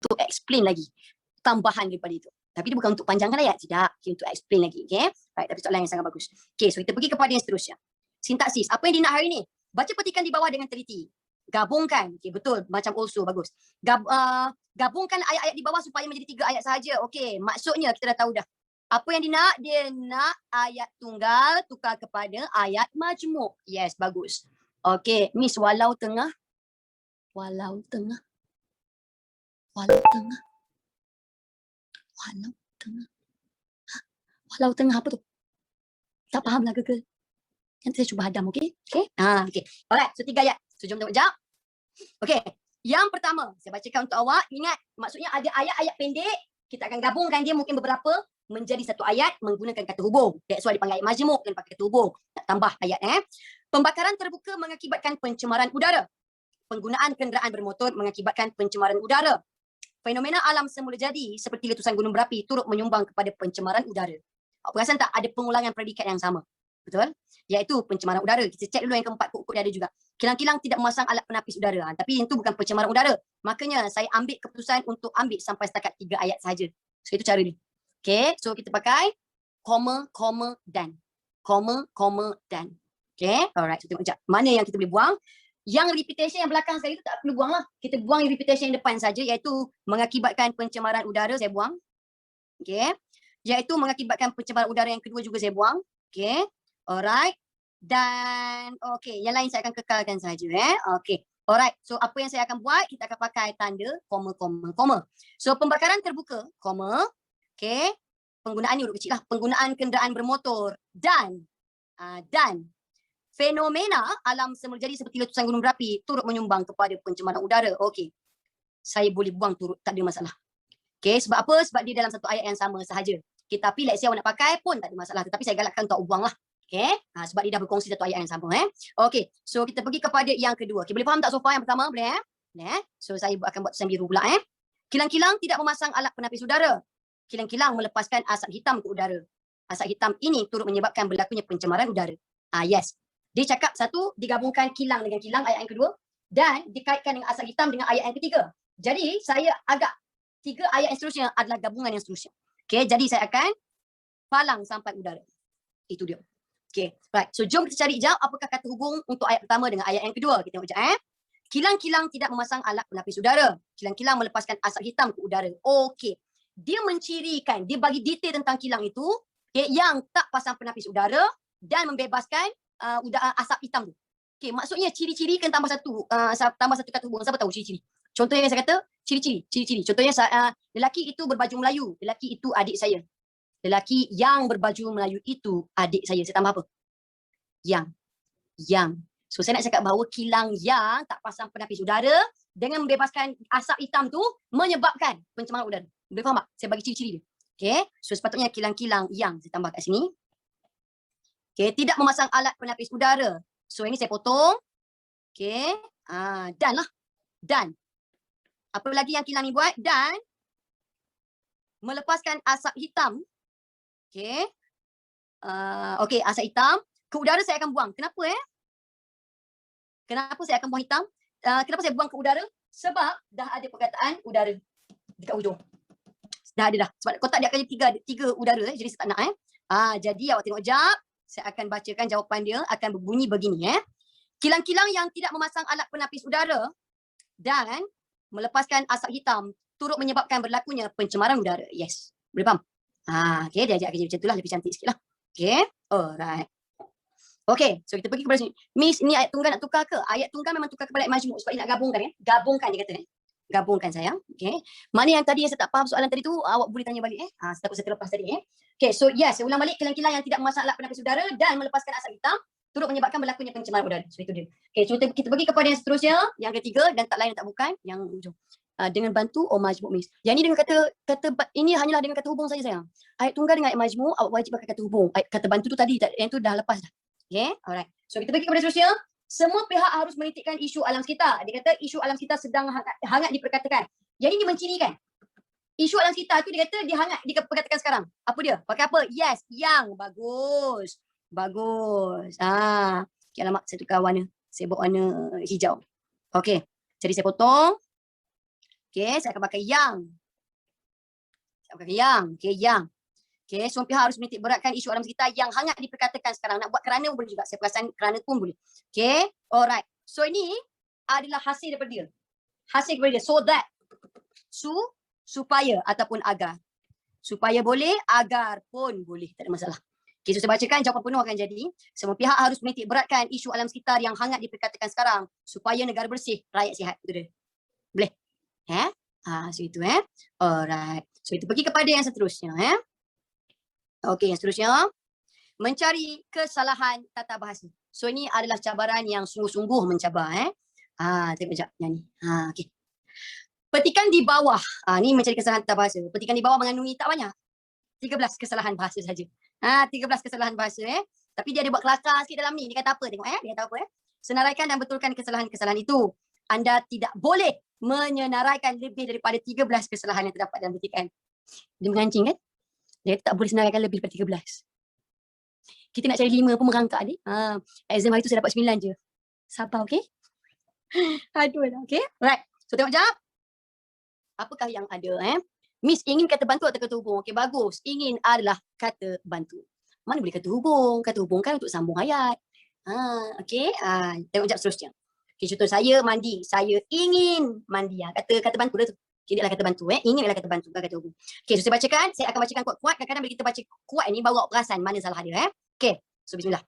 untuk explain lagi tambahan daripada itu. Tapi dia bukan untuk panjangkan ayat, tidak. Okay, untuk explain lagi. Okay? Right, tapi soalan yang sangat bagus. Okay, so kita pergi kepada yang seterusnya. Sintaksis. Apa yang Dina hari ni? Baca petikan di bawah dengan teliti. Gabungkan. Okay, betul. Macam also bagus. Gabungkan ayat-ayat di bawah supaya menjadi 3 ayat sahaja. Okay, maksudnya kita dah tahu dah. Apa yang dia nak ayat tunggal tukar kepada ayat majmuk. Yes, bagus. Okay, Miss, walau tengah. Walau tengah. Walau tengah. Walau tengah. Walau tengah apa tu? Tak faham lah Google. Nanti saya cuba hadam, okey? Okey? Okey. Alright, so 3 ayat. So jom tengok jap. Okey. Yang pertama, saya bacakan untuk awak. Ingat, maksudnya ada ayat-ayat pendek. Kita akan gabungkan dia mungkin beberapa menjadi satu ayat menggunakan kata hubung. That's why dipanggil ayat majmuk dan pakai kata hubung. Nak tambah ayat. Pembakaran terbuka mengakibatkan pencemaran udara. Penggunaan kenderaan bermotor mengakibatkan pencemaran udara. Fenomena alam semula jadi seperti letusan gunung berapi turut menyumbang kepada pencemaran udara. Awak perasan tak ada pengulangan predikat yang sama? Betul? Iaitu pencemaran udara. Kita cek dulu yang keempat, kod dia ada juga. Kilang-kilang tidak memasang alat penapis udara. Tapi itu bukan pencemaran udara. Makanya saya ambil keputusan untuk ambil sampai setakat 3 ayat sahaja. So itu cara dia. Okay, so kita pakai koma, koma, dan. Koma, koma, dan. Okay, alright. So tengok sekejap. Mana yang kita boleh buang? Yang repetition yang belakang sekali itu tak perlu buang lah. Kita buang yang repetition yang depan saja, iaitu mengakibatkan pencemaran udara, saya buang. Okay. Iaitu mengakibatkan pencemaran udara yang kedua juga saya buang. Okay. Alright. Dan okay, yang lain saya akan kekalkan saja. Okay. Alright. So apa yang saya akan buat, kita akan pakai tanda koma, koma, koma. So pembakaran terbuka, koma. Okay. Penggunaan ni huruf kecil lah. Penggunaan kenderaan bermotor dan fenomena alam semula jadi seperti letusan gunung berapi turut menyumbang kepada pencemaran udara. Okey. Saya boleh buang turut, tak ada masalah. Okey, sebab apa? Sebab dia dalam satu ayat yang sama sahaja. Okay, tapi let's say awak nak pakai pun tak ada masalah. Tetapi saya galakkan untuk buang lah. Okey. Sebab dia dah berkongsi satu ayat yang sama. Okey. So kita pergi kepada yang kedua. Okay, boleh faham tak so far yang pertama? Boleh? Boleh? So saya akan buat tulisan biru pula. Kilang-kilang tidak memasang alat penapis udara. Kilang-kilang melepaskan asap hitam ke udara. Asap hitam ini turut menyebabkan berlakunya pencemaran udara. Yes. Dia cakap satu, digabungkan kilang dengan kilang ayat yang kedua dan dikaitkan dengan asap hitam dengan ayat yang ketiga. Jadi saya agak 3 ayat yang seterusnya adalah gabungan yang seterusnya. Okay, jadi saya akan palang sampai udara. Itu dia. Okay, right. So jom kita cari jawab apakah kata hubung untuk ayat pertama dengan ayat yang kedua. Kita tengok sekejap. Kilang-kilang tidak memasang alat penapis udara. Kilang-kilang melepaskan asap hitam ke udara. Okey. Dia mencirikan, dia bagi detail tentang kilang itu, okay, yang tak pasang penapis udara dan membebaskan asap hitam tu. Okey, maksudnya ciri-ciri kan tambah satu kata hubung. Siapa tahu ciri-ciri? Contohnya yang saya kata, ciri-ciri. Contohnya lelaki itu berbaju Melayu. Lelaki itu adik saya. Lelaki yang berbaju Melayu itu adik saya. Saya tambah apa? Yang. So saya nak cakap bahawa kilang yang tak pasang penapis udara dengan membebaskan asap hitam tu menyebabkan pencemaran udara. Boleh faham tak? Saya bagi ciri-ciri dia. Okey, so sepatutnya kilang-kilang yang saya tambah kat sini. Okey, tidak memasang alat penapis udara. So ini saya potong. Okey, dan lah. Dan. Apa lagi yang kilang ni buat? Dan melepaskan asap hitam. Okey. Okey, asap hitam ke udara saya akan buang. Kenapa Kenapa saya akan buang hitam? Kenapa saya buang ke udara? Sebab dah ada perkataan udara dekat hujung. Dah ada dah. Sebab kotak dia akan jadi tiga udara. Jadi saya tak nak. Jadi awak tengok jap. Saya akan bacakan jawapan dia. Akan berbunyi begini. Kilang-kilang yang tidak memasang alat penapis udara dan melepaskan asap hitam turut menyebabkan berlakunya pencemaran udara. Yes. Boleh faham? Okay, dia ajak kerja macam itulah. Lebih cantik sikit lah. Okay. Alright. Okay, so kita pergi kepada sini. Miss, ni ayat tunggal nak tukar ke? Ayat tunggal memang tukar kepada ayat majmuk sebab dia nak gabungkan. Gabungkan dia kata. Gabungkan sayang. Okay. Mana yang tadi yang saya tak faham soalan tadi tu, awak boleh tanya balik. Takut saya terlepas tadi. Okay, so yes, saya ulang balik. Kilang-kilang yang tidak memasang alat penapis udara dan melepaskan asap hitam turut menyebabkan berlakunya pencemaran udara. So itu dia. Okay, so kita pergi kepada yang seterusnya, yang ketiga dan tak lain dan tak bukan, yang hujung. Dengan bantu majmuk miss. Yang ini dengan kata ini hanyalah dengan kata hubung saja sayang. Ayat tunggal dengan ayat majmuk awak wajib pakai kata hubung. Kata bantu tu tadi yang tu dah lepas dah. Okay, alright. So kita pergi kepada seterusnya. Semua pihak harus menitikkan isu alam sekitar. Dia kata isu alam sekitar sedang hangat diperkatakan. Jadi dia mencirikan. Isu alam sekitar tu dia kata dia hangat diperkatakan sekarang. Apa dia? Pakai apa? Yes, yang. Bagus. Bagus. Okay, alamak saya tukar warna. Saya buat warna hijau. Okay. Jadi saya potong. Okey, saya akan pakai yang. Saya akan pakai yang. Okey, yang. Okey, semua pihak harus menitik beratkan isu alam sekitar yang hangat diperkatakan sekarang. Nak buat kerana boleh juga. Saya perasan kerana pun boleh. Okey, alright. So ini adalah hasil daripada dia. Hasil daripada dia. So that. Supaya ataupun agar. Supaya boleh, agar pun boleh. Tak ada masalah. Okay, so saya bacakan jawapan penuh akan jadi. Semua pihak harus menitik beratkan isu alam sekitar yang hangat diperkatakan sekarang. Supaya negara bersih, rakyat sihat. Itu dia. Boleh? So itu Alright. So itu pergi kepada yang seterusnya. Okey, yang seterusnya. Mencari kesalahan tata bahasa. So ini adalah cabaran yang sungguh-sungguh mencabar. Tengok sekejap yang ni. Okey. Petikan di bawah. Ni mencari kesalahan tata bahasa. Petikan di bawah mengandungi tak banyak. 13 kesalahan bahasa saja. 13 kesalahan bahasa. Tapi dia ada buat kelakar sikit dalam ni. Dia kata apa? Tengok Dia kata apa? Senaraikan dan betulkan kesalahan-kesalahan itu. Anda tidak boleh menyenaraikan lebih daripada 13 kesalahan yang terdapat dalam petikan. Dia mengancing kan? Dia tak boleh senaraikan lebih daripada 13. Kita nak cari 5 pun merangkak ni. Exam hari tu saya dapat 9 je. Sabar, okey? Aduh lah, okey? Right. So tengok jap. Apakah yang ada? Miss ingin kata bantu atau kata hubung? Okey, bagus. Ingin adalah kata bantu. Mana boleh kata hubung? Kata hubung kan untuk sambung ayat. Okey. Tengok jap seterusnya. Okey, contoh saya mandi. Saya ingin mandi. Kata bantu dah tu. Okay, dia adalah kata bantu. Ingin adalah kata bantu, bukan kata hubung. Okey, so saya bacakan. Saya akan bacakan kuat-kuat. Kadang-kadang bila kita baca kuat ni, baru perasan mana salah dia. Okey, so bismillah.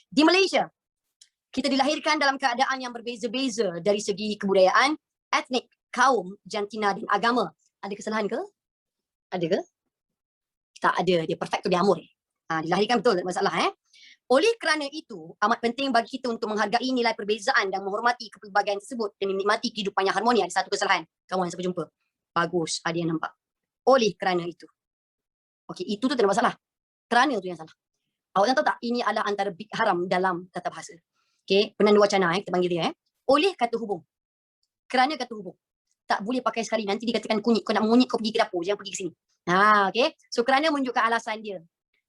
Di Malaysia, kita dilahirkan dalam keadaan yang berbeza-beza dari segi kebudayaan, etnik, kaum, jantina dan agama. Ada kesalahan ke? Ada ke? Tak ada. Dia perfecto de amor. Dilahirkan betul, tak ada masalah. Oleh kerana itu, amat penting bagi kita untuk menghargai nilai perbezaan dan menghormati kepelbagaian tersebut dan menikmati kehidupan yang harmoni. Ada satu kesalahan. Kawan, sampai jumpa. Bagus, ada yang nampak. Oleh kerana itu. Okey, itu tu tak ada masalah. Kerana tu yang salah. Awak tahu tak? Ini adalah antara big haram dalam tata bahasa. Okey, penanda wacana kita panggil dia. Oleh kata hubung. Kerana kata hubung. Tak boleh pakai sekali. Nanti dikatakan kunyit. Kau nak mengunyit, kau pergi ke dapur. Jangan pergi ke sini. Okey. So, kerana menunjukkan alasan dia.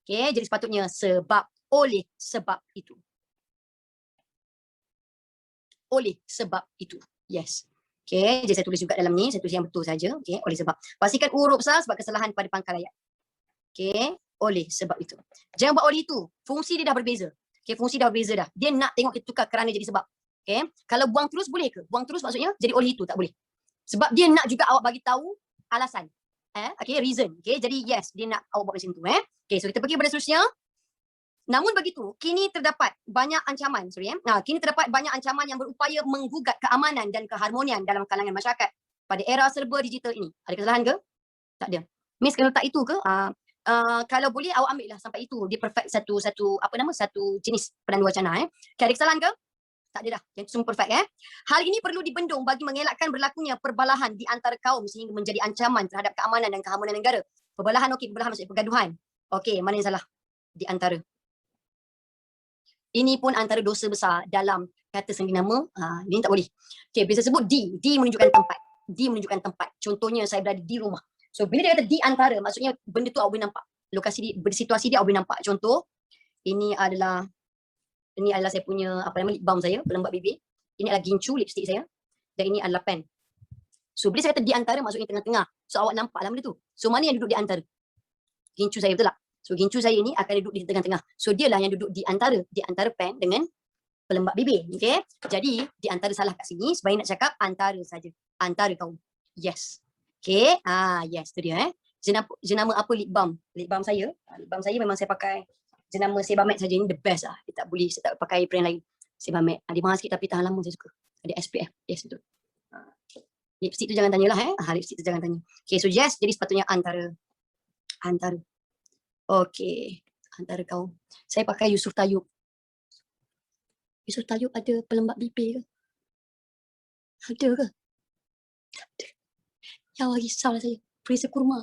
Okey, jadi sepatutnya sebab. Oleh sebab itu. Oleh sebab itu. Yes. Okey, jadi saya tulis juga dalam ni. Saya tulis yang betul saja. Okey, oleh sebab. Pastikan huruf besar sebab kesalahan pada pangkal ayat. Okey, oleh sebab itu. Jangan buat oleh itu. Fungsi dia dah berbeza. Okey, fungsi dah berbeza dah. Dia nak tengok kita tukar kerana jadi sebab. Okey, kalau buang terus boleh ke? Buang terus maksudnya jadi oleh itu, tak boleh. Sebab dia nak juga awak bagi tahu alasan. Okey, reason. Okey, jadi yes, dia nak awak buat macam tu. Okey, so kita pergi pada seterusnya. Namun begitu, kini terdapat banyak ancaman, kini terdapat banyak ancaman yang berupaya menggugat keamanan dan keharmonian dalam kalangan masyarakat pada era serba digital ini. Ada kesalahan ke? Tak ada. Miss kena letak itu ke? Kalau boleh awak ambil lah sampai itu. Dia perfect satu jenis penanda wacana. Ada kesalahan ke? Tak ada dah. Yang semua perfect. Hal ini perlu dibendung bagi mengelakkan berlakunya perbalahan di antara kaum sehingga menjadi ancaman terhadap keamanan dan keharmonian negara. Perbalahan, okey, perbalahan maksudnya pergaduhan. Okey, mana yang salah? Di antara. Ini pun antara dosa besar dalam kata sendiri nama. Ini tak boleh. Okey, bila sebut di menunjukkan tempat. Di menunjukkan tempat. Contohnya saya berada di rumah. So bila dia kata di antara, maksudnya benda tu awak boleh nampak. Lokasi dia, situasi dia awak boleh nampak. Contoh, ini adalah saya punya lip balm saya, pelembab bibir. Ini adalah gincu lipstick saya. Dan ini adalah pen. So bila saya kata di antara, maksudnya tengah-tengah. So awak nampak lah benda tu. So mana yang duduk di antara? Gincu saya, betul tak? So gincu saya ini akan duduk di tengah-tengah. So dialah yang duduk di antara pen dengan pelembab bibir. Okey. Jadi di antara salah kat sini, sebaik nak cakap antara saja. Antara kaum. Yes. Okey. Yes, tu dia. Jenama apa lip balm? Lip balm saya. Lip balm saya memang saya pakai jenama Sebamed saja, ini the best lah. Saya tak pakai brand lain. Sebamed. Dia mahal sikit tapi tahan lama, saya suka. Ada SPF. Yes, betul. Lipstick tu jangan tanyalah. Lipstick tu jangan tanya. Okay, so yes, jadi sepatutnya antara. Okey, antara kaum. Saya pakai Yusof Tayyub. Yusof Tayyub ada pelembab bibir ke? Ada ke? Tak ada. Ya Allah, risaulah saya. Perisa kurma.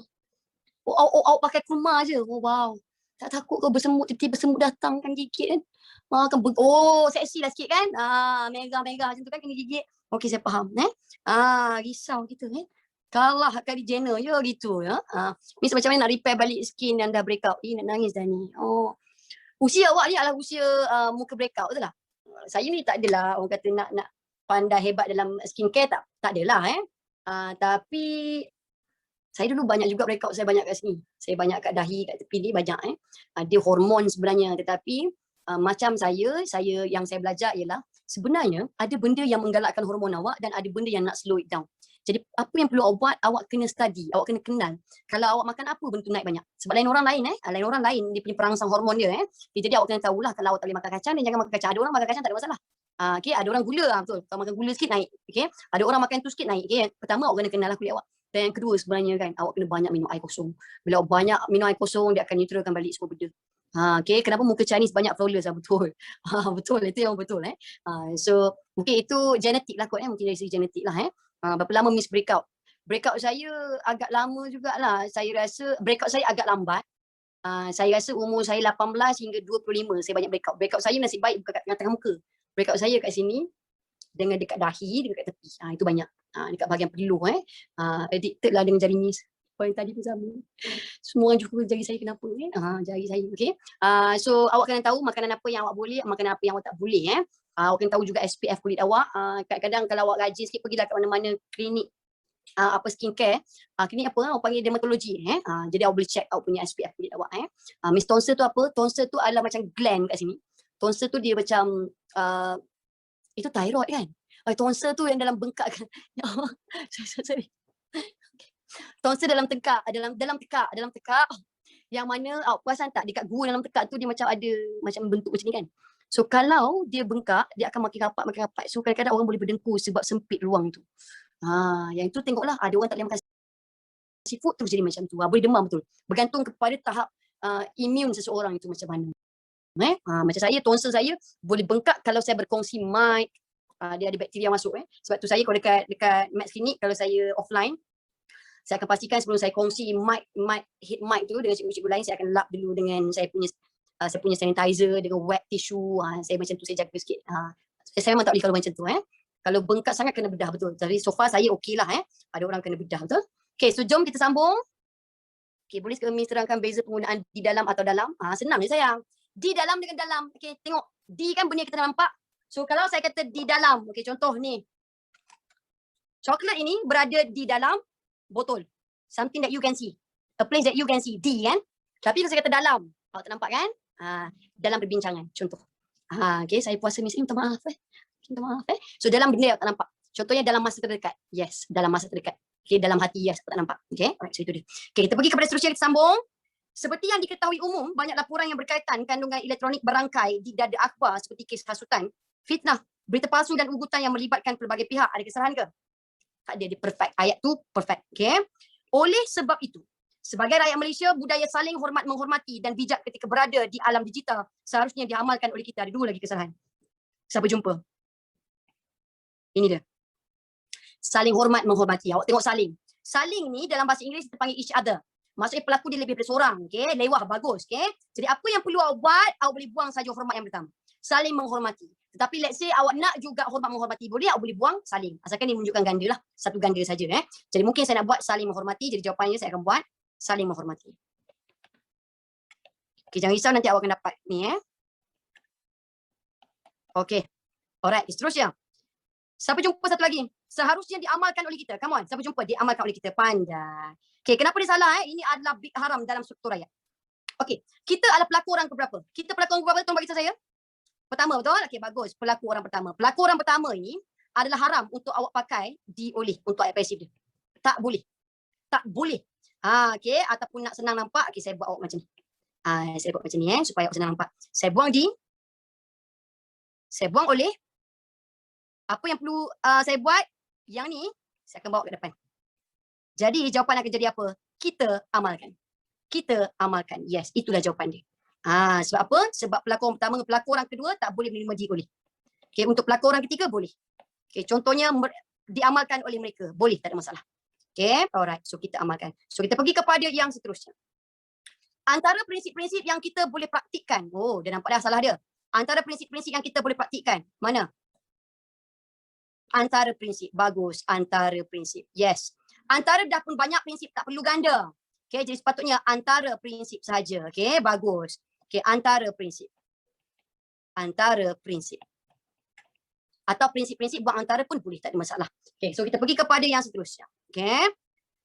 Awak pakai kurma je. Oh, wow. Tak takut ke bersemut, tiba-tiba semut datang kan gigit kan? Seksi lah sikit kan? Megah-megah macam tu kan kena gigit. Okey, saya faham. Risau kita kalah Kylie Jenner je gitu ya. Ni macam mana nak repair balik skin yang dah breakout. Nak nangis dah ni. Usia awak ni adalah usia muka breakout tu lah. Saya ni tak adalah orang kata nak pandai hebat dalam skincare, tak adalah Tapi saya dulu banyak juga breakout saya banyak kat sini. Saya banyak kat dahi, kat tepi ni banyak Dia hormon sebenarnya, tetapi macam saya yang saya belajar ialah sebenarnya ada benda yang menggalakkan hormon awak dan ada benda yang nak slow it down. Jadi apa yang perlu awak buat, awak kena study, awak kena kenal. Kalau awak makan apa benda tu naik banyak. Sebab lain orang lain dia punya perangsang hormon dia Jadi awak kena tahulah kalau awak tak boleh makan kacang dan jangan makan kacang. Ada orang makan kacang tak ada masalah. Okay, ada orang gula betul. Kalau makan gula sikit naik. Okay, ada orang makan tu sikit naik. Okay, pertama awak kena kenal kulit awak. Dan yang kedua sebenarnya kan, awak kena banyak minum air kosong. Bila awak banyak minum air kosong, dia akan neutralkan balik semua benda. Okay, kenapa muka Chinese banyak flawless betul. Betul, itu yang betul So mungkin itu genetik lah kot mungkin dari segi genetik lah Berapa lama miss breakout? Breakout saya agak lama jugalah. Saya rasa breakout saya agak lambat. Saya rasa umur saya 18 hingga 25 saya banyak breakout. Breakout saya nasib baik bukan kat tengah muka. Breakout saya kat sini dengan dekat dahi, dekat tepi. Itu banyak. Dekat bahagian peluh addicted lah dengan jari ni. Yang tadi pun sama. Semua orang jumpa jari saya kenapa jari saya. Okay. So awak kena tahu makanan apa yang awak boleh, makanan apa yang awak tak boleh awak kena tahu juga SPF kulit awak. Kadang-kadang kalau awak rajin sikit pergilah kat mana-mana klinik apa skincare, klinik apa awak panggil dermatologi jadi awak boleh check awak punya SPF kulit awak Miss Tonsil tu apa? Tonsil tu adalah macam gland kat sini. Tonsil tu dia macam itu thyroid kan? Tonsil tu yang dalam bengkak kan. Sorry. Tonsil dalam tekak, dalam tekak yang mana awak perasan tak dekat gua dalam tekak tu dia macam ada macam bentuk macam ni kan. So kalau dia bengkak, dia akan makin rapat. So kadang-kadang orang boleh berdengkur sebab sempit ruang tu. Yang tu tengoklah ada orang tak boleh makan seafood terus jadi macam tu. Boleh demam betul. Bergantung kepada tahap imun seseorang itu macam mana. Macam saya, tonsil saya boleh bengkak kalau saya berkongsi mic. Dia ada bakteria masuk Sebab tu saya kalau dekat Max Clinic kalau saya offline, saya akan pastikan sebelum saya kongsi head mic tu dengan cikgu-cikgu lain, saya akan lap dulu dengan saya punya sanitizer dengan wet tissue. Saya macam tu, saya jaga sikit. Saya memang tak boleh kalau macam tu Kalau bengkak sangat kena bedah betul. Jadi so far saya okey lah Ada orang kena bedah betul. Okay, so jom kita sambung. Okay, boleh kami terangkan beza penggunaan di dalam atau dalam? Senang je sayang. Di dalam dengan dalam. Okay, tengok. Di kan benda yang kita nampak. So kalau saya kata di dalam. Okay, contoh ni. Coklat ini berada di dalam botol. Something that you can see. A place that you can see. D kan. Tapi kalau saya kata dalam. Awak tak nampak kan? Dalam perbincangan. Contoh. Okay, saya puasa ni. Minta maaf Minta maaf So dalam benda yang tak nampak. Contohnya dalam masa terdekat. Yes, dalam masa terdekat. Okay, dalam hati yes, tak nampak. Okay, alright, so itu dia. Okay, kita pergi kepada seterusnya, kita sambung. Seperti yang diketahui umum, banyak laporan yang berkaitan kandungan elektronik berangkai di dada akhbar seperti kes hasutan, fitnah, berita palsu dan ugutan yang melibatkan pelbagai pihak. Ada kesalahan ke? Tak ada, dia perfect. Ayat tu perfect. Okay. Oleh sebab itu, sebagai rakyat Malaysia, budaya saling hormat menghormati dan bijak ketika berada di alam digital seharusnya diamalkan oleh kita. Ada dua lagi kesalahan. Sampai jumpa. Ini dia. Saling hormat menghormati. Awak tengok saling. Saling ni dalam bahasa Inggeris kita panggil each other. Maksudnya pelaku dia lebih daripada seorang. Okay? Lewah, bagus. Okay? Jadi apa yang perlu awak buat, awak boleh buang saja hormat yang pertama. Saling menghormati. Tetapi let's say awak nak juga hormat menghormati, boleh, awak boleh buang saling. Asalkan dia menunjukkan ganda lah. Satu ganda saja. Jadi mungkin saya nak buat saling menghormati. Jadi jawapannya saya akan buat saling menghormati. Okay, jangan risau nanti awak akan dapat ni. Okay. Alright, seterusnya. Sampai jumpa satu lagi. Seharusnya diamalkan oleh kita. Come on, sampai jumpa. Diamalkan oleh kita. Pandai. Okay, kenapa dia salah? Ini adalah big haram dalam struktur ayat. Okay, kita adalah pelaku orang keberapa? Kita pelaku orang keberapa? Tolong bagi saya. Pertama, betul? Okay, bagus. Pelaku orang pertama. Pelaku orang pertama ini adalah haram untuk awak pakai untuk ayat pasif dia. Tak boleh. Tak boleh. Okay, ataupun nak senang nampak, okay, saya buat awak macam ni. Saya buat macam ni supaya awak senang nampak. Saya buang oleh. Apa yang perlu saya buat? Yang ni, saya akan bawa ke depan. Jadi, jawapan akan jadi apa? Kita amalkan. Kita amalkan. Yes, itulah jawapan dia. Sebab apa? Sebab pelakon pertama dengan pelakon orang kedua tak boleh menerima dioleh. Okay, untuk pelakon orang ketiga boleh. Okay, contohnya diamalkan oleh mereka. Boleh, tak ada masalah. Okay, alright. So, kita amalkan. So, kita pergi kepada yang seterusnya. Antara prinsip-prinsip yang kita boleh praktikkan. Oh, dia nampak dah salah dia. Antara prinsip-prinsip yang kita boleh praktikkan. Mana? Antara prinsip. Bagus. Antara prinsip. Yes. Antara dah pun banyak prinsip. Tak perlu ganda. Okay, jadi sepatutnya antara prinsip saja. Okay, bagus. Okay, antara prinsip. Antara prinsip. Atau prinsip-prinsip buat antara pun boleh. Tak ada masalah. Okay, so kita pergi kepada yang seterusnya. Okay.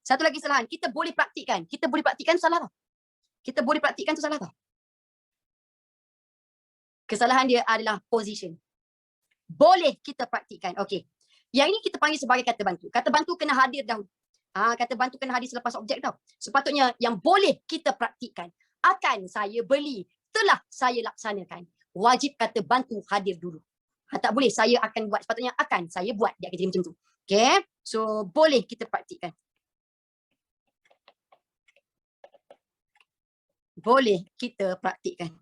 Satu lagi kesalahan. Kita boleh praktikkan. Kita boleh praktikkan salah tau. Kita boleh praktikkan tu salah tau. Kesalahan dia adalah position. Boleh kita praktikkan. Okey. Yang ini kita panggil sebagai kata bantu. Kata bantu kena hadir dahulu. Kata bantu kena hadir selepas objek tau. Sepatutnya yang boleh kita praktikkan. Akan saya beli. Telah saya laksanakan. Wajib kata bantu hadir dulu. Tak boleh saya akan buat. Sepatutnya akan saya buat. Dia akan jadi macam tu. Okay. So boleh kita praktikkan. Boleh kita praktikkan.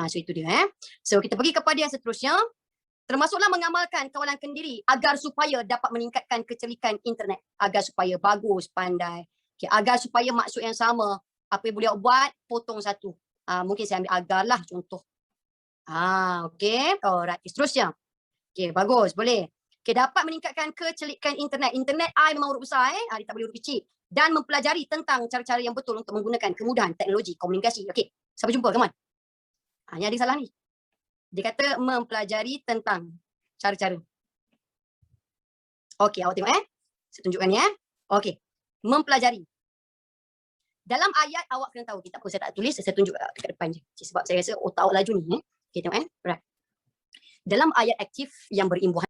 So itu dia. So kita pergi kepada yang seterusnya. Termasuklah mengamalkan kawalan kendiri agar supaya dapat meningkatkan kecelikan internet. Agar supaya bagus, pandai. Okay, agar supaya maksud yang sama. Apa yang boleh buat, potong satu. Mungkin saya ambil agar lah contoh. Okay. Alright. Seterusnya. Okay, bagus. Boleh. Okay, dapat meningkatkan kecelikan internet. Internet I memang huruf besar. Dia tak boleh huruf kecil. Dan mempelajari tentang cara-cara yang betul untuk menggunakan kemudahan teknologi komunikasi. Okay. Sampai jumpa, come on. Yang ada salah ni. Dia kata mempelajari tentang cara-cara. Okey, awak tengok Saya tunjukkan ni Okey. Mempelajari. Dalam ayat awak kena tahu. Tak apa, saya tak tulis, saya tunjuk dekat depan je. Sebab saya rasa otak awak laju ni. Okey, tengok Right. Dalam ayat aktif yang berimbuhan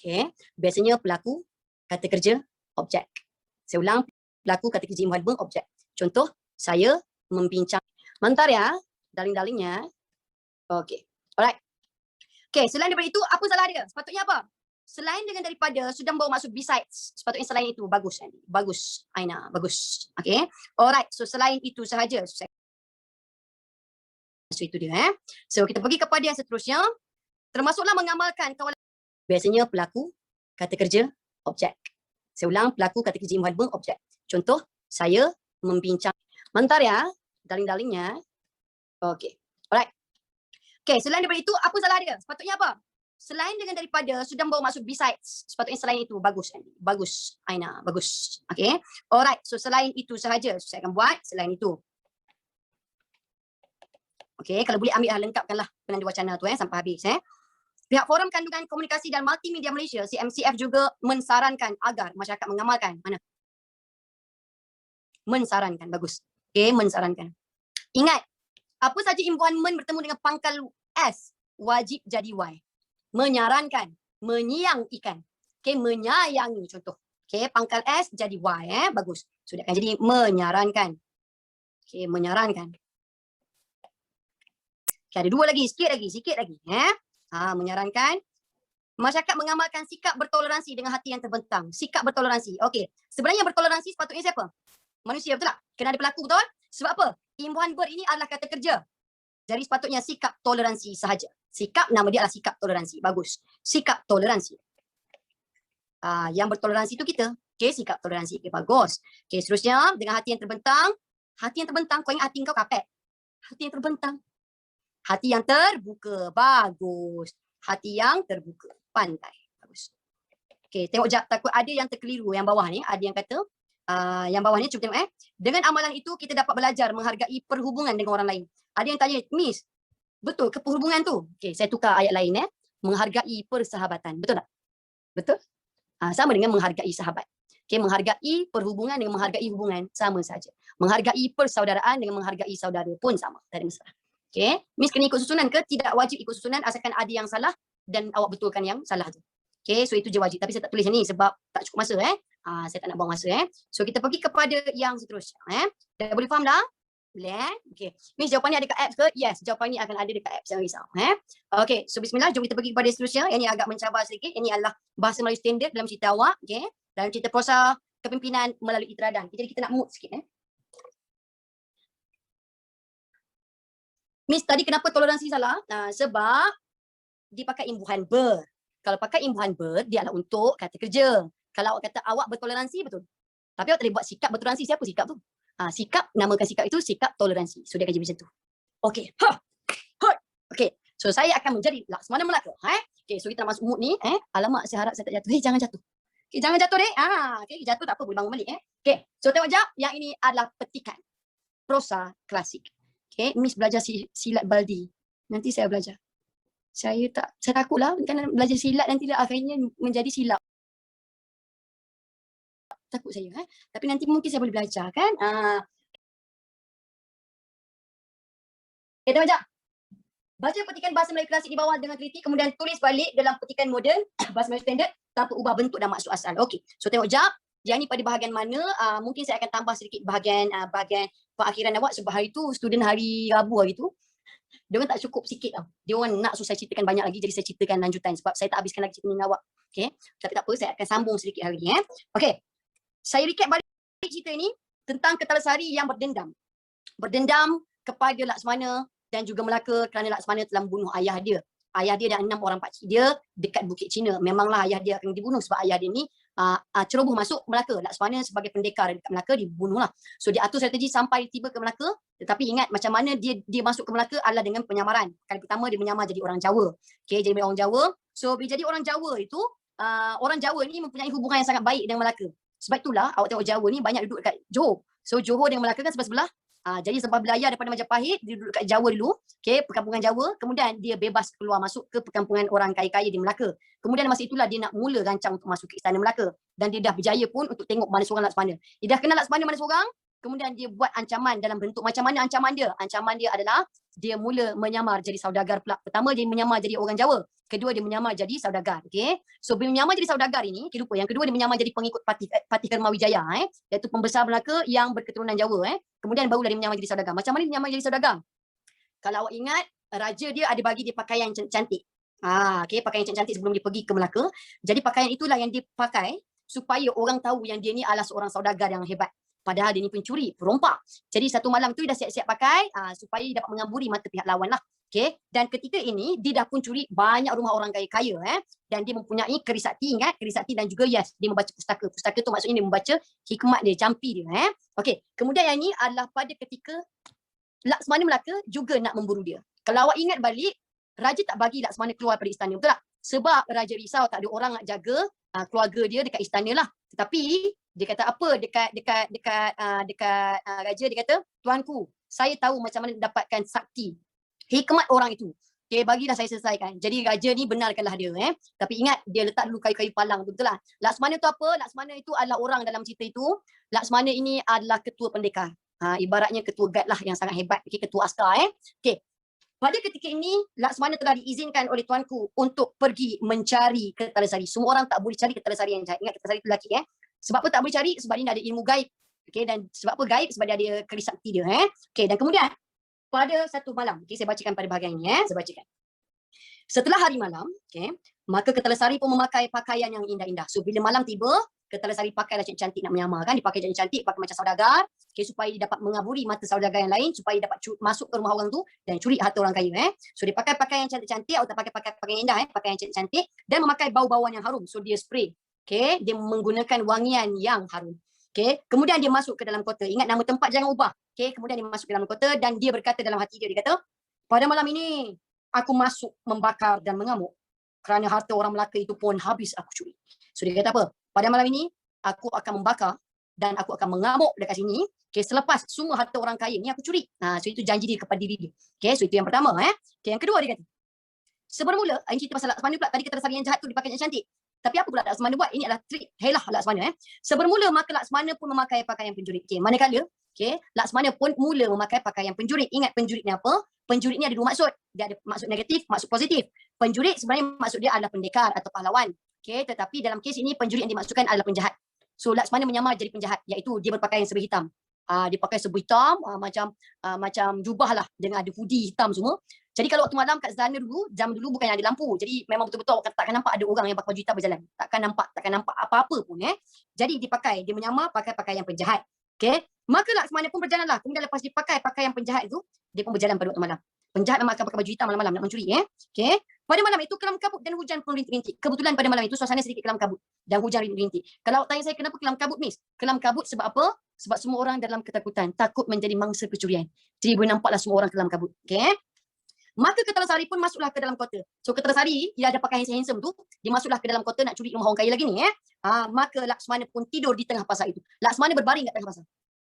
okey. Biasanya pelaku, kata kerja, objek. Saya ulang, pelaku, kata kerja, imbuhan objek. Contoh, saya membincang. Mantar darling-darlingnya. Okey. Alright. Okey, selain daripada itu, apa salah dia? Sepatutnya apa? Selain dengan daripada sudah membawa masuk besides, sepatutnya selain itu bagus. Bagus, Aina, bagus. Okey. Alright, so selain itu sahaja. So itu dia So kita pergi kepada yang seterusnya. Termasuklah mengamalkan kawalan. Biasanya pelaku, kata kerja, objek. Saya ulang, pelaku, kata kerja, imbuhan objek. Contoh, saya membincang. Mantar darling-darlingnya. Okey. Alright. Okey, selain daripada itu, apa salah dia? Sepatutnya apa? Selain dengan daripada sudah membawa masuk besides, sepatutnya selain itu bagus. Bagus, Aina, bagus. Okey. Alright, so selain itu sahaja. So, saya akan buat selain itu. Okey, kalau boleh ambil lengkapkanlah penanda wacana tu sampai habis Pihak Forum Kandungan Komunikasi dan Multimedia Malaysia, CMCF juga mensarankan agar masyarakat mengamalkan. Mana? Mensarankan, bagus. Okey, mensarankan. Ingat, apa saja imbuhan bertemu dengan pangkal S, wajib jadi Y. Menyarankan, menyiang ikan. Okey, menyayangi contoh. Okey, pangkal S jadi Y bagus. Sudah akan jadi menyarankan. Okey, menyarankan. Okay, ada dua lagi, sikit lagi menyarankan masyarakat mengamalkan sikap bertoleransi dengan hati yang terbentang. Sikap bertoleransi. Okey, sebenarnya yang bertoleransi sepatutnya siapa? Manusia, betul tak? Kena ada pelaku, betul? Sebab apa? Imbuhan ini adalah kata kerja. Jadi sepatutnya sikap toleransi sahaja. Sikap, nama dia adalah sikap toleransi. Bagus. Sikap toleransi. Yang bertoleransi itu kita. Okey, sikap toleransi. Okey, bagus. Okey, seterusnya dengan hati yang terbentang. Hati yang terbentang, kau ingat hati kau kapet? Hati yang terbentang. Hati yang terbuka. Bagus. Hati yang terbuka. Pandai. Bagus. Okey, tengok jap. Takut ada yang terkeliru yang bawah ni. Ada yang kata, yang bawah ni cuba tengok Dengan amalan itu, kita dapat belajar menghargai perhubungan dengan orang lain. Ada yang tanya, Miss, betul ke perhubungan tu? Okey, saya tukar ayat lain menghargai persahabatan. Betul tak? Betul? Sama dengan menghargai sahabat. Okey, menghargai perhubungan dengan menghargai hubungan sama saja. Menghargai persaudaraan dengan menghargai saudara pun sama. Tak ada masalah. Okey, Miss kena ikut susunan ke? Tidak wajib ikut susunan asalkan ada yang salah dan awak betulkan yang salah tu. Okey, so itu je wajib. Tapi saya tak tulis ni sebab tak cukup masa saya tak nak buang masa So kita pergi kepada yang seterusnya Dah boleh faham dah? Boleh Okey. Miss, jawapan ni ada kat apps ke? Yes, jawapan ni akan ada dekat apps, jangan risau Okey, so bismillah, jom kita pergi kepada seterusnya. Yang ni agak mencabar sedikit. Yang ni adalah bahasa Melayu standard dalam cerita awak, okey. Dalam cerita prosa kepimpinan melalui iteradan. Jadi kita nak mood sikit Miss, tadi kenapa toleransi salah? Sebab dipakai imbuhan ber. Kalau pakai imbuhan ber, dia adalah untuk kata kerja. Kalau awak kata awak bertoleransi, betul. Tapi awak tak boleh buat sikap bertoleransi. Siapa sikap tu? Sikap, namakan sikap itu sikap toleransi. So dia akan jadi macam tu. Okey. Okey. So saya akan menjadi Laksmana Melaka. Okey, so kita nak masuk mood ni. Alamak, saya harap saya tak jatuh. Jangan jatuh. Okey, jangan jatuh dek. Okey, jatuh tak apa, boleh bangun balik Okey. So tengok jap, yang ini adalah petikan. Prosa klasik. Okey, Miss belajar silat baldi. Nanti saya belajar. Saya takutlah kan belajar silat nanti lah akhirnya menjadi silap. Takut saya. Tapi nanti mungkin saya boleh belajar kan. Okay, dah baca. Baca petikan bahasa Melayu klasik di bawah dengan teliti, kemudian tulis balik dalam petikan moden bahasa Melayu standard tanpa ubah bentuk dan maksud asal. Okey. So tengok jap. Yang ni pada bahagian mana? Mungkin saya akan tambah sedikit bahagian perakhiran awak sebab hari tu student hari Rabu hari tu. Dia orang tak cukup sikit tau. Dia orang nak suruh saya ceritakan banyak lagi, jadi saya ceritakan lanjutan sebab saya tak habiskan lagi cerita dengan awak. Okey. Tapi tak apa, saya akan sambung sedikit hari ni. Okey. Saya recap balik cerita ni tentang Ketalasari yang berdendam. Berdendam kepada Laksmana dan juga Melaka kerana Laksmana telah membunuh ayah dia. Ayah dia dan 6 orang pakcik dia dekat Bukit Cina. Memanglah ayah dia akan dibunuh sebab ayah dia ni ceroboh masuk Melaka. Laksmana sebagai pendekar dekat Melaka dibunuhlah. So dia atur strategi sampai tiba ke Melaka. Tetapi ingat macam mana dia masuk ke Melaka adalah dengan penyamaran. Kali pertama dia menyamar jadi orang Jawa. Okey, jadi orang Jawa. So bila jadi orang Jawa itu, orang Jawa ni mempunyai hubungan yang sangat baik dengan Melaka. Sebab itulah awak tengok Jawa ni banyak duduk dekat Johor. So Johor dengan Melaka kan sebelah-sebelah. Jadi sebab belayar daripada Majapahit, dia duduk kat Jawa dulu, okay, perkampungan Jawa, kemudian dia bebas keluar masuk ke perkampungan orang kaya-kaya di Melaka. Kemudian masa itulah dia nak mula rancang untuk masuk ke Istana Melaka. Dan dia dah berjaya pun untuk tengok mana seorang Laksmana. Dia dah kenal Laksmana mana seorang, kemudian dia buat ancaman dalam bentuk macam mana ancaman dia. Ancaman dia adalah dia mula menyamar jadi saudagar pula. Pertama dia menyamar jadi orang Jawa. Kedua dia menyamar jadi saudagar. Okay? So bila menyamar jadi saudagar ini, okay, lupa. Yang kedua dia menyamar jadi pengikut Patih Kermawijaya. Iaitu pembesar Melaka yang berketurunan Jawa. Kemudian barulah dia menyamar jadi saudagar. Macam mana dia menyamar jadi saudagar? Kalau awak ingat, raja dia ada bagi dia pakaian cantik. Okay, pakaian cantik sebelum dia pergi ke Melaka. Jadi pakaian itulah yang dia pakai supaya orang tahu yang dia ni adalah seorang saudagar yang hebat. Padahal dia ni pencuri, perompak. Jadi satu malam tu dia dah siap-siap pakai supaya dia dapat mengamburi mata pihak lawan lah. Okay. Dan ketika ini dia dah pun curi banyak rumah orang kaya-kaya. Dan dia mempunyai kerisakti, ingat kerisakti, dan juga dia membaca pustaka. Pustaka tu maksudnya dia membaca hikmat dia, jampi dia. Okay. Kemudian yang ini adalah pada ketika Laksmana Melaka juga nak memburu dia. Kalau awak ingat balik, raja tak bagi Laksmana keluar dari istana, betul tak? Sebab raja risau tak ada orang nak jaga keluarga dia dekat istana lah. Tetapi dia kata apa dekat raja, dia kata, tuanku, saya tahu macam mana dapatkan sakti hikmat orang itu. Okay, bagilah saya selesaikan. Jadi raja ni benarkanlah dia. Tapi ingat, dia letak dulu kayu-kayu palang tu, betul lah. Laksmana tu apa? Laksmana itu adalah orang dalam cerita itu. Laksmana ini adalah ketua pendekar. Ibaratnya ketua guard lah yang sangat hebat. Okay, ketua askar. Okay. Pada ketika ini, Laksmana telah diizinkan oleh tuanku untuk pergi mencari Ketalasari. Semua orang tak boleh cari Ketalasari yang jahat. Ingat, Ketalasari itu lelaki. Sebab apa tak boleh cari? Sebab dia ada ilmu gaib. Okay, dan sebab apa gaib? Sebab dia ada kerisakti dia. Okay, dan kemudian pada satu malam, okay, saya bacakan pada bahagian ini. Saya bacakan. Setelah hari malam, okay, maka Ketalasari pun memakai pakaian yang indah-indah. So bila malam tiba, Ketalasari pakailah cantik-cantik nak menyamar kan. Dia pakai cantik-cantik, pakai macam saudagar, okay, supaya dia dapat mengaburi mata saudagar yang lain, supaya dapat masuk ke rumah orang tu dan curi harta orang kaya. So dia pakai pakaian yang cantik-cantik, atau pakai pakaian indah, pakaian yang cantik-cantik, dan memakai bau-bauan yang harum. So dia spray. Okay, dia menggunakan wangian yang harum. Okay, kemudian dia masuk ke dalam kota. Ingat, nama tempat jangan ubah. Okay, kemudian dia masuk ke dalam kota dan dia berkata dalam hati dia, dia kata, pada malam ini aku masuk membakar dan mengamuk kerana harta orang Melaka itu pun habis aku curi. So dia kata apa? Pada malam ini aku akan membakar dan aku akan mengamuk dekat sini. Okay, selepas semua harta orang kaya ni aku curi. So itu janji dia kepada diri dia. Okay, so itu yang pertama. Okay, yang kedua dia kata, sebermula, ini cerita pasal Laksmana pula. Tadi Ketalasari yang jahat tu dipakai yang cantik. Tapi apa pula Laksmana buat? Ini adalah trik helah Laksmana. Sebermula maka Laksmana pun memakai pakaian penjurit. Okay, manakala Laksmana pun mula memakai pakaian penjurit. Ingat, penjurit ni apa? Penjurit ni ada dua maksud. Dia ada maksud negatif, maksud positif. Penjurit sebenarnya maksud dia adalah pendekar atau pahlawan. Okay, tetapi dalam kes ini penjurit yang dimaksudkan adalah penjahat. So Laksmana menyamar jadi penjahat, iaitu dia berpakaian serba hitam. Dia pakai serba hitam, macam jubah lah, dengan ada hoodie hitam semua. Jadi kalau waktu malam kat sana dulu, jam dulu bukan ada lampu. Jadi memang betul-betul awak takkan nampak ada orang yang pakai baju hitam berjalan. Takkan nampak apa-apa pun. Jadi dia menyamar pakai pakaian penjahat. Okay. Maka Laksmana pun berjalanlah. Kemudian lepas dia pakai pakaian penjahat itu, dia pun berjalan pada waktu malam. Penjahat memang akan pakai baju hitam malam-malam nak mencuri. Okay. Pada malam itu kelam kabut dan hujan pun rintik-rintik. Kebetulan pada malam itu suasana sedikit kelam kabut dan hujan rintik-rintik. Kalau awak tanya saya kenapa kelam kabut, Miss? Kelam kabut sebab apa? Sebab semua orang dalam ketakutan, takut menjadi mangsa pencurian. Jadi boleh nampaklah semua orang kelam kabut. Okay. Maka Ketalasari pun masuklah ke dalam kota. So Ketalasari, dia ada pakai handsome tu, dia masuklah ke dalam kota nak curi rumah orang kaya lagi ni. Maka Laksmana pun tidur di tengah pasar itu. Laksmana berbaring kat tengah pasar.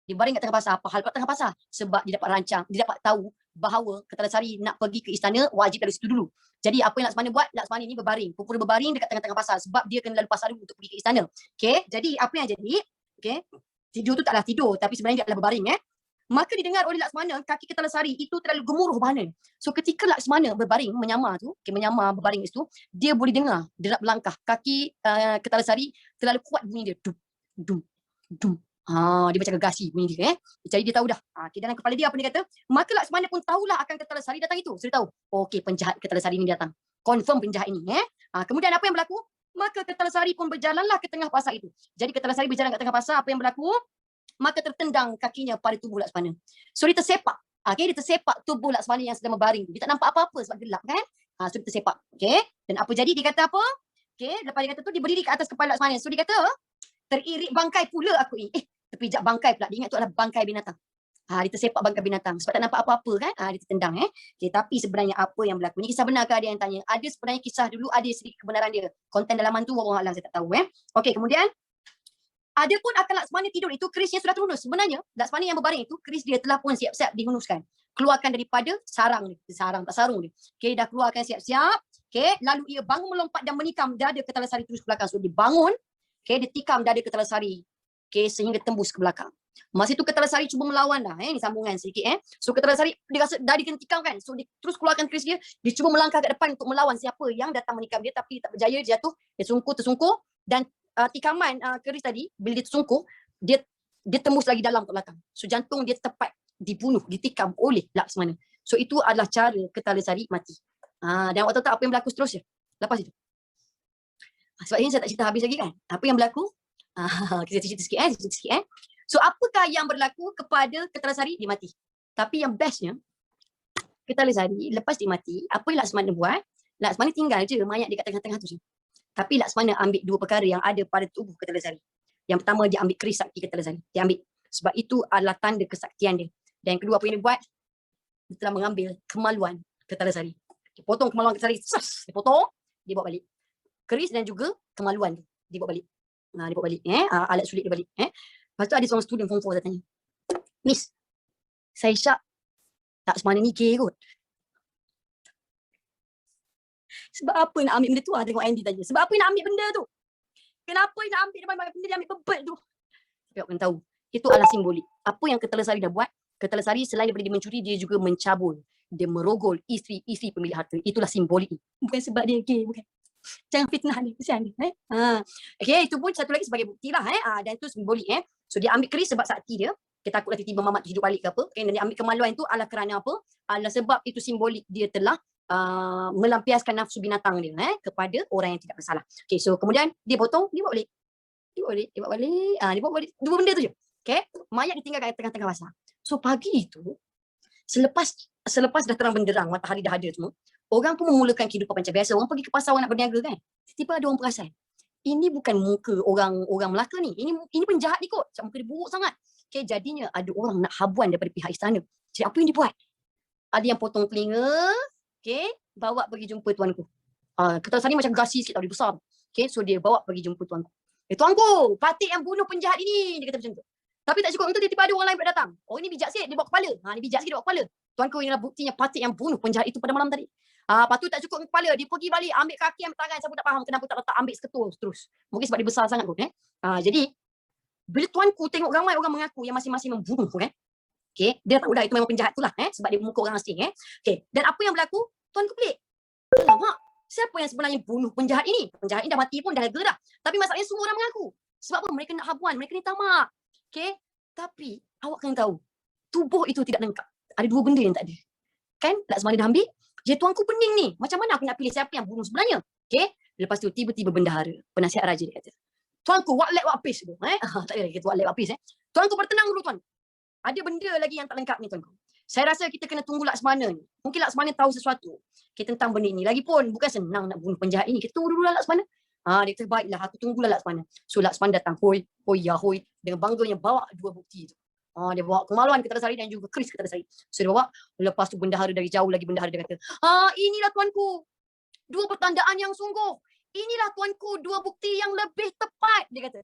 Dia baring kat tengah pasar. Apa hal kat tengah pasar? Sebab dia dapat rancang, dia dapat tahu bahawa Kertalasari nak pergi ke istana, wajib dari situ dulu. Jadi apa yang Laksmana buat? Laksmana ni berbaring, pura-pura berbaring dekat tengah-tengah pasar sebab dia kena lalu pasar dulu untuk pergi ke istana. Okey, jadi apa yang jadi? Okey, tidur tu taklah tidur, tapi sebenarnya dia adalah berbaring. Maka didengar oleh Laksmana, kaki Kertalasari itu terlalu gemuruh bahanan. So ketika Laksmana berbaring, menyamar tu, menyamar berbaring itu, dia boleh dengar derap langkah kaki Kertalasari terlalu kuat bunyi dia. Dum, dum, dum. Dia macam gegasi bunyi dia. Jadi dia tahu dah. Okay, dalam kepala dia apa dia kata? Maka Laksmana pun tahulah akan Kertalasari datang itu. So dia tahu, okey, penjahat Kertalasari ini datang. Confirm penjahat ini. Kemudian apa yang berlaku? Maka Kertalasari pun berjalanlah ke tengah pasar itu. Jadi Kertalasari berjalan ke tengah pasar, apa yang berlaku? Maka tertendang kakinya pada tubuh Laksmana. So dia tersepak. Dia tersepak tubuh Laksmana yang sedang berbaring. Dia tak nampak apa-apa sebab gelap kan. So dia tersepak. Dan apa jadi? Dia kata apa? Lepas dia kata tu, dia berdiri ke atas kepala Laksmana. So dia kata, teririk bangkai pula aku ini. Terpijak bangkai pula. Dia ingat tu adalah bangkai binatang. Dia tersepak bangkai binatang. Sebab tak nampak apa-apa kan. Dia tertendang. Tapi sebenarnya apa yang berlaku? Ini kisah benar ke ada yang tanya? Ada sebenarnya kisah dulu, ada sedikit kebenaran dia. Konten dalaman tu, wallahu alam, saya tak tahu. Okey, kemudian adapun akan Laksmana tidur itu, kerisnya sudah terhunus. Sebenarnya Laksmana yang berbaring itu, keris dia telah pun siap-siap dihunuskan. Keluarkan daripada sarang dia. Sarang, tak sarung dia. Dah keluarkan siap-siap. Lalu ia bangun melompat dan menikam dada Kertalasari terus ke belakang. So dia bangun, dia tikam dada Kertalasari. Sehingga tembus ke belakang. Masa itu Kertalasari cuba melawan dah. Ini sambungan sedikit. So Kertalasari, dia rasa dada kena tikam kan. So dia terus keluarkan keris dia. Dia cuba melangkah ke depan untuk melawan siapa yang datang menikam dia. Tapi tak berjaya, dia jatuh. Dia tersungkur. Dan tikaman keris tadi, bila dia tersungkur, dia tembus lagi dalam ke belakang. So jantung dia tepat dibunuh, ditikam oleh Laksmana. So itu adalah cara Kertalasari mati. Dan awak tahu tak apa yang berlaku seterusnya? Lepas itu. Sebab ini saya tak cerita habis lagi kan. Apa yang berlaku? Kita cerita sikit. So apakah yang berlaku kepada Kertalasari? Dia mati. Tapi yang bestnya, Kertalasari lepas dia mati, apa yang Laksmana buat? Laksmana tinggal je mayat dekat tengah-tengah tu je. Tapi Laksmana ambil dua perkara yang ada pada tubuh Kertalasari. Yang pertama, dia ambil keris sakti Kertalasari. Dia ambil. Sebab itu adalah tanda kesaktian dia. Dan yang kedua, apa yang dia buat? Dia telah mengambil kemaluan Kertalasari. Dia potong kemaluan Kertalasari. Dia potong, dia bawa balik. Keris dan juga kemaluan dia. Dia bawa balik. Dia bawa balik. Alat sulit dia balik. Lepas tu ada seorang student form 4 tanya, Miss, saya syak tak semana ni gay kot. Sebab apa nak ambil benda tu? Tengok Andy tanya. Sebab apa nak ambil benda tu? Kenapa nak ambil benda dia ambil bebel tu? Tapi awak kena tahu, itu adalah simbolik. Apa yang Kertalasari dah buat? Kertalasari selain daripada dia mencuri, dia juga mencabul. Dia merogol isteri pemilik harta. Itulah simbolik. Bukan sebab dia gay, bukan. Jangan fitnah dia, kesian dia. Itu pun satu lagi sebagai bukti lah. Dan itu simbolik. So dia ambil keris sebab sakti dia. Kita takutlah tiba-tiba mamat hidup balik ke apa. Dan dia ambil kemaluan itu adalah kerana apa? Adalah sebab itu simbolik dia telah melampiaskan nafsu binatang dia kepada orang yang tidak bersalah. So kemudian dia potong, dia bawa balik. Dia bawa balik. Dua benda tu je. Mayat ditinggalkan tengah-tengah pasar. So pagi itu, selepas dah terang benderang, matahari dah ada semua, orang pun memulakan kehidupan macam biasa. Orang pergi ke pasar, orang nak berniaga kan. Tiba-tiba ada orang perasan, ini bukan muka orang Melaka ni. Ini penjahat ni kot. Muka dia buruk sangat. Jadinya ada orang nak habuan daripada pihak istana. Jadi apa yang dia buat? Ada yang potong telinga, bawa pergi jumpa tuanku. Kertalasari macam gasi sikit tau, dia besar. So dia bawa pergi jumpa tuanku. Tuanku, patik yang bunuh penjahat ini. Dia kata macam tu. Tapi tak cukup itu, tiba-tiba ada orang lain pula datang. Ini bijak sikit, dia bawa kepala. Ni bijak sikit, dia bawa kepala. Tuanku, inilah buktinya patik yang bunuh penjahat itu pada malam tadi. Lepas tu tak cukup kepala, dia pergi balik ambil kaki, ambil tangan. Saya pun tak faham kenapa tak letak ambil seketul terus. Mungkin sebab dia besar sangat kot. Jadi bila tuanku tengok ramai orang mengaku yang masing-masing membunuh kan. Dia tahu dah itu memang penjahat tu lah. Sebab dia muka orang asing. Dan apa yang berlaku? Tuanku pelik. Alamak, siapa yang sebenarnya bunuh penjahat ini? Penjahat ini dah mati pun, dah lega dah. Tapi masalahnya semua orang mengaku. Sebab apa? Mereka nak habuan, mereka ni tamak. Tapi awak kena tahu, tubuh itu tidak lengkap. Ada dua benda yang tak ada. Kan? Laksmana dah ambil. Jadi tuanku pening ni. Macam mana aku nak pilih siapa yang bunuh sebenarnya? Lepas tu tiba-tiba bendahara, penasihat raja dia kata, tuanku, what let what peace tu. Tak ada lagi kata what let what peace. Tuanku bertenang dulu tuan. Ada benda lagi yang tak lengkap ni tuanku. Saya rasa kita kena tunggu Laksmana ni. Mungkin Laksmana tahu sesuatu tentang benda ini. Lagipun bukan senang nak bunuh penjahat ini. Kita tunggu dulu lah Laksmana. Dia kata, baiklah, aku tunggulah Laksmana. So Laksmana datang, hoi, dengan bangganya bawa dua bukti tu. Dia bawa kemaluan Kertalasari dan juga keris Kertalasari. So dia bawa, lepas tu bendahara dari jauh lagi bendahara dia kata, inilah tuanku, dua pertandaan yang sungguh. Inilah tuanku, dua bukti yang lebih tepat, dia kata.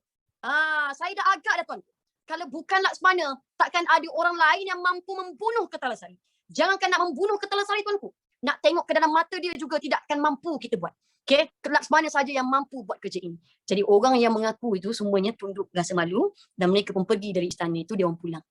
Saya dah agak dah tuanku. Kalau bukan Laksmana, takkan ada orang lain yang mampu membunuh Kertalasari. Jangankan nak membunuh Kertalasari, tuanku. Nak tengok ke dalam mata dia juga tidak akan mampu kita buat. Okay, Laksmana saja yang mampu buat kerja ini. Jadi orang yang mengaku itu semuanya tunduk rasa malu dan mereka pun pergi dari istana itu, dia orang pulang.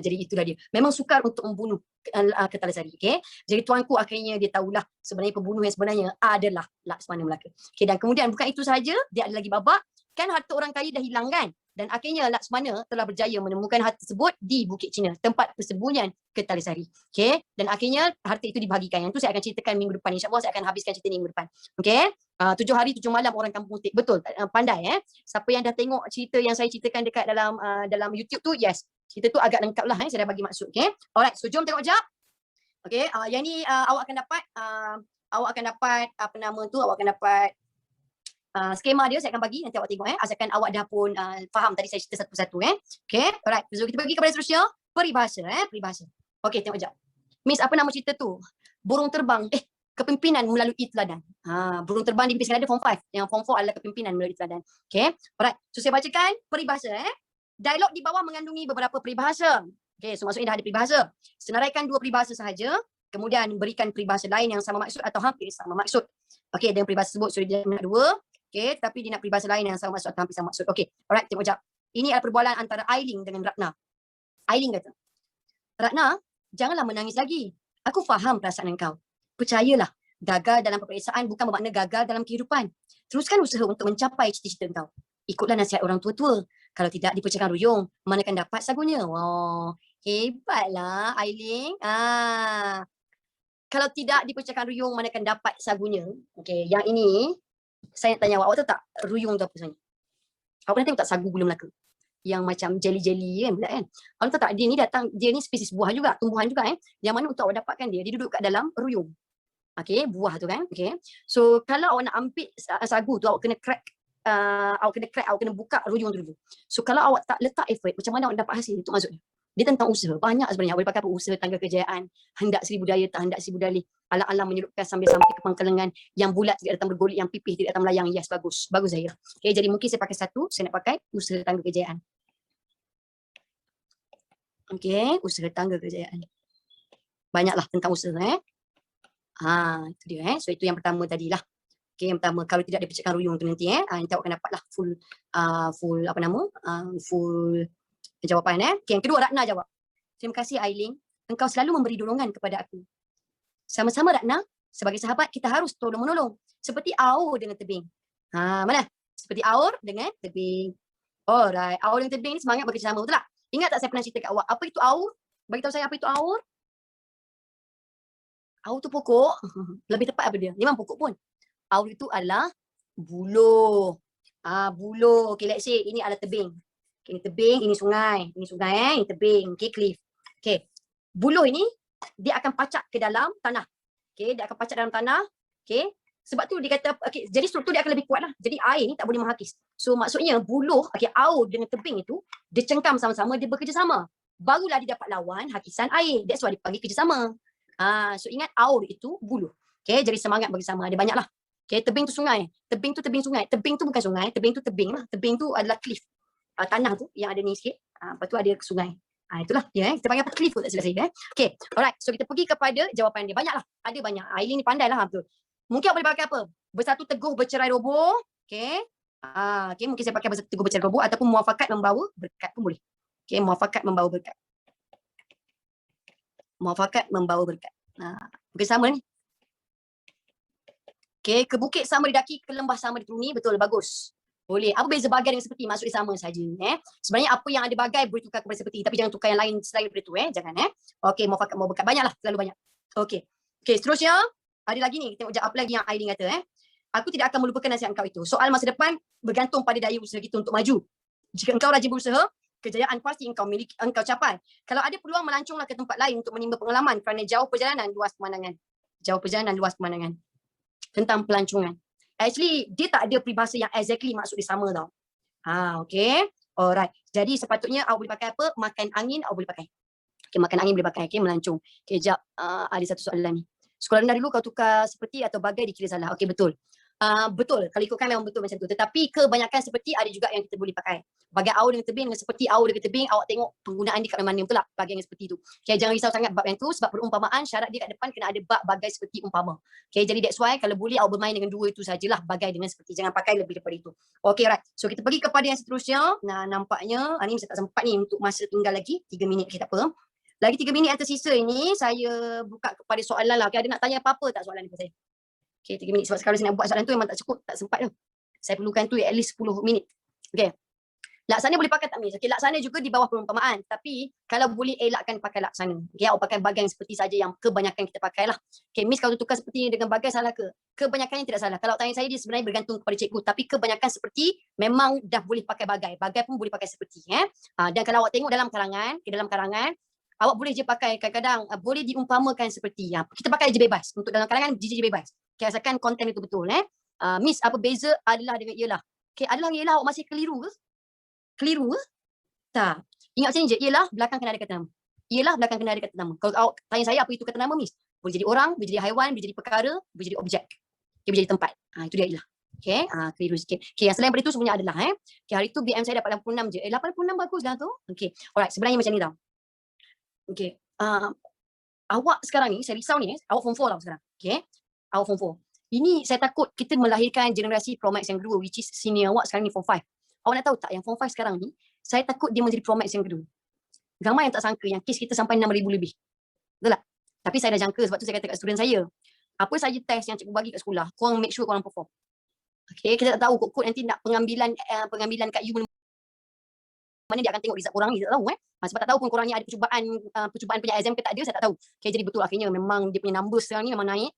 Jadi itulah dia. Memang sukar untuk membunuh Kertalasari. Okay? Jadi tuanku akhirnya dia tahulah sebenarnya pembunuh yang sebenarnya adalah Laksmana Melaka. Okay, dan kemudian bukan itu sahaja, dia ada lagi babak. Kan harta orang kaya dah hilang kan? Dan akhirnya Laksmana telah berjaya menemukan harta tersebut di Bukit Cina, tempat persembunyian Kertalasari. Okay? Dan akhirnya harta itu dibahagikan. Yang tu saya akan ceritakan minggu depan. InsyaAllah saya akan habiskan cerita minggu depan. Okay? 7 hari 7 malam orang kampung Tik. Betul, pandai Siapa yang dah tengok cerita yang saya ceritakan dekat dalam YouTube tu, yes. Cerita tu agak lengkap lah. Saya dah bagi maksud. Okay? Alright, so jom tengok jap. Okay, yang ni awak akan dapat, apa nama tu, awak akan dapat skema dia, saya akan bagi, nanti awak tengok asalkan awak dah pun faham tadi saya cerita satu-satu Okay, alright. So kita pergi kepada seterusnya, peribahasa peribahasa. Okay, tengok jap. Miss, apa nama cerita tu? Burung terbang, kepimpinan melalui teladan. Burung terbang dipisahkan ada form 5. Yang form 4 adalah kepimpinan melalui teladan. Okay, alright. So saya bacakan peribahasa Dialog di bawah mengandungi beberapa peribahasa. Okay, so maksudnya dah ada peribahasa. Senaraikan 2 peribahasa sahaja, kemudian berikan peribahasa lain yang sama maksud atau hampir sama maksud. Okay, dengan peribahasa tersebut sudah dia nak 2. Okay, tapi dia nak peribahasa lain yang sama maksud atau hampir sama maksud. Okay, alright, tengok jap. Ini adalah perbualan antara Ailing dengan Ratna. Ailing kata, Ratna, janganlah menangis lagi. Aku faham perasaan engkau. Percayalah, gagal dalam peperiksaan bukan bermakna gagal dalam kehidupan. Teruskan usaha untuk mencapai cita-cita engkau. Ikutlah nasihat orang tua-tua. Kalau tidak dipercayai ruyung, mana akan dapat sagunya? Wow, hebatlah Ailing. Kalau tidak dipercayai ruyung, mana akan dapat sagunya? Okay, yang ini saya nak tanya awak tahu tak ruyung tu apa sebenarnya? Awak pernah tengok tak sagu gula Melaka? Yang macam jelly-jelly kan, budak kan? Awak tahu tak dia ni spesies buah juga, tumbuhan juga Yang mana untuk awak dapatkan dia duduk kat dalam ruyung. Okay, buah tu kan. Okay. So kalau awak nak ambil sagu tu, awak kena crack, awak kena buka ruyung tu dulu. So kalau awak tak letak effort, macam mana awak dapat hasil? Itu maksudnya. Dia tentang usaha. Banyak sebenarnya. Awak boleh pakai apa? Usaha tangga kejayaan, hendak seribu daya tak hendak seribu dalih, alang-alang menyelupkan sampai ke pangkalengan, yang bulat tidak datang bergolek, yang pipih tidak datang melayang. Yes, bagus. Bagus Zahira. Okay, jadi mungkin saya pakai satu, saya nak pakai usaha tangga kejayaan. Okay, usaha tangga kejayaan. Banyaklah tentang usaha itu dia So itu yang pertama tadilah. Okay, yang pertama, kalau tidak dipercayai ruyung tu nanti nanti awak akan dapatlah full apa nama? Full jawapan Okay, yang kedua Ratna jawab. Terima kasih Ailing, engkau selalu memberi dorongan kepada aku. Sama-sama Ratna, sebagai sahabat kita harus tolong menolong. Seperti aur dengan tebing. Mana? Seperti aur dengan tebing. Alright, aur dengan tebing ni semangat bekerjasama, betul tak? Ingat tak saya pernah cerita kat awak, apa itu aur? Bagi tahu saya apa itu aur? Aur tu pokok. Lebih tepat apa dia? Memang pokok pun. Aur itu adalah buluh. Buluh. Okay, let's say ini adalah tebing. Okay, ini tebing, ini sungai. Ini sungai, ini tebing. Okay, cliff. Okay. Buluh ini, dia akan pacak ke dalam tanah. Okay, dia akan pacak dalam tanah. Okay. Sebab tu dia kata, okay, jadi struktur dia akan lebih kuat lah. Jadi air ni tak boleh menghakis. So maksudnya buluh, okay, aur dengan tebing itu, dia cengkam sama-sama, dia bekerjasama. Barulah dia dapat lawan hakisan air. That's why dia panggil kerjasama. So ingat aur itu buluh. Okay, jadi semangat bersama. Ada banyak lah. Okay, tebing tu sungai. Tebing tu tebing sungai. Tebing tu bukan sungai. Tebing tu tebing lah. Tebing tu adalah cliff. Tanah tu yang ada ni sikit. Lepas tu ada sungai. Itulah dia. Kita panggil apa? Cliff tu tak silap saya. Okay, alright. So kita pergi kepada jawapan dia. Banyak lah. Ada banyak. Aileen ni pandai lah. Betul. Mungkin boleh pakai apa? Bersatu teguh bercerai roboh. Okay. Okay, mungkin saya pakai bersatu teguh bercerai roboh ataupun muafakat membawa berkat pun boleh. Okay, muafakat membawa berkat. Muafakat membawa berkat. Mungkin sama ni. Okay, ke bukit sama didaki, ke lembah sama dituruni. Betul, bagus. Boleh. Apa beza bagai dengan seperti? Maksudnya sama saja. Sebenarnya apa yang ada bagai boleh tukar kepada seperti. Tapi jangan tukar yang lain selain daripada itu. Jangan. Okay, muafakat membawa berkat. Banyaklah, terlalu banyak. Okay. Okay, seterusnya. Ada lagi ni. Tengok apa lagi yang Aileen kata. Aku tidak akan melupakan nasihat engkau itu. Soal masa depan bergantung pada daya usaha kita untuk maju. Jika engkau rajin berusaha, kejayaan pasti engkau capai. Kalau ada peluang, melanconglah ke tempat lain untuk menimba pengalaman kerana jauh perjalanan, luas pemandangan. Jauh perjalanan, luas pemandangan. Tentang pelancongan. Actually, dia tak ada peribahasa yang exactly maksud dia sama tau. Okay. Alright. Jadi sepatutnya awak boleh pakai apa? Makan angin awak boleh pakai. Okay, makan angin boleh pakai. Okay, melancong. Okay, jap. Ada satu soalan ni. Sekolah rendah dulu kau tukar seperti atau bagai dikira salah. Okay, betul. Betul, kalau ikutkan memang betul macam tu. Tetapi kebanyakan seperti ada juga yang kita boleh pakai. Bagai au dengan tebing dengan seperti au dengan tebing, awak tengok penggunaan dia kat mana betul tak? Bagai yang seperti tu. Okay, jangan risau sangat bab yang tu sebab perumpamaan syarat dia kat depan kena ada bab bagai seperti umpama. Okay, jadi that's why kalau boleh awak bermain dengan dua itu sajalah bagai dengan seperti. Jangan pakai lebih daripada itu. Okay, right. So kita pergi kepada yang seterusnya. Nah, nampaknya ni saya tak sempat ni untuk masa tinggal lagi 3 minit. Okay, tak apa. Lagi 3 minit yang tersisa ini saya buka kepada soalan lah. Okay, ada nak tanya apa-apa tak soalan daripada saya? Okay, 3 minit. Sebab sekarang saya nak buat soalan tu memang tak cukup, tak sempat tu. Saya perlukan tu at least 10 minit. Okay. Laksana boleh pakai tak, Miss? Okay, laksana juga di bawah perumpamaan. Tapi kalau boleh elakkan pakai laksana. Okay, awak pakai bagai seperti saja yang kebanyakan kita pakai lah. Okay, Miss kalau tukar seperti ini dengan bagai salah ke? Kebanyakannya tidak salah. Kalau tanya saya, dia sebenarnya bergantung kepada cikgu. Tapi kebanyakan seperti memang dah boleh pakai bagai. Bagai pun boleh pakai seperti. Dan kalau awak tengok dalam karangan, awak boleh je pakai kadang-kadang boleh diumpamakan seperti. Kita pakai je bebas. Untuk dalam karangan, je bebas. Okay, asalkan konten itu betul. Miss, apa beza adalah dengan ialah? Okay, adalah ialah awak masih keliru ke? Keliru ke? Tak. Ingat macam ni je. Ialah belakang kena ada kata nama. Ialah belakang kena ada kata nama. Kalau awak tanya saya apa itu kata nama, Miss? Boleh jadi orang, boleh jadi haiwan, boleh jadi perkara, boleh jadi objek. Okay, boleh jadi tempat. Itu dia ialah. Okay, keliru sikit. Okay, yang selain daripada itu sebenarnya adalah. Okay, hari tu BM saya dapat 86 je. 86 bagus dah tu. Okay, alright. Sebenarnya macam ni tau. Okay. Awak sekarang ni, saya risau ni, awak form 4 tau sekarang. Okay. Awak form 4. Ini saya takut kita melahirkan generasi Pro Max yang kedua, which is senior awak sekarang ni form 5. Awak nak tahu tak, yang form 5 sekarang ni, saya takut dia menjadi Pro Max yang kedua. Ramai yang tak sangka, yang kes kita sampai 6,000 lebih. Betul tak? Tapi saya dah jangka, sebab tu saya kata kat student saya, apa saja test yang cikgu bagi kat sekolah, korang make sure korang perform. Okay, kita tak tahu kod nanti nak pengambilan kat you mana dia akan tengok result korang ni, tak tahu sebab tak tahu pun korang ni ada percubaan punya exam ke tak ada, saya tak tahu. Okay, jadi betul akhirnya memang dia punya numbers sekarang ni memang naik.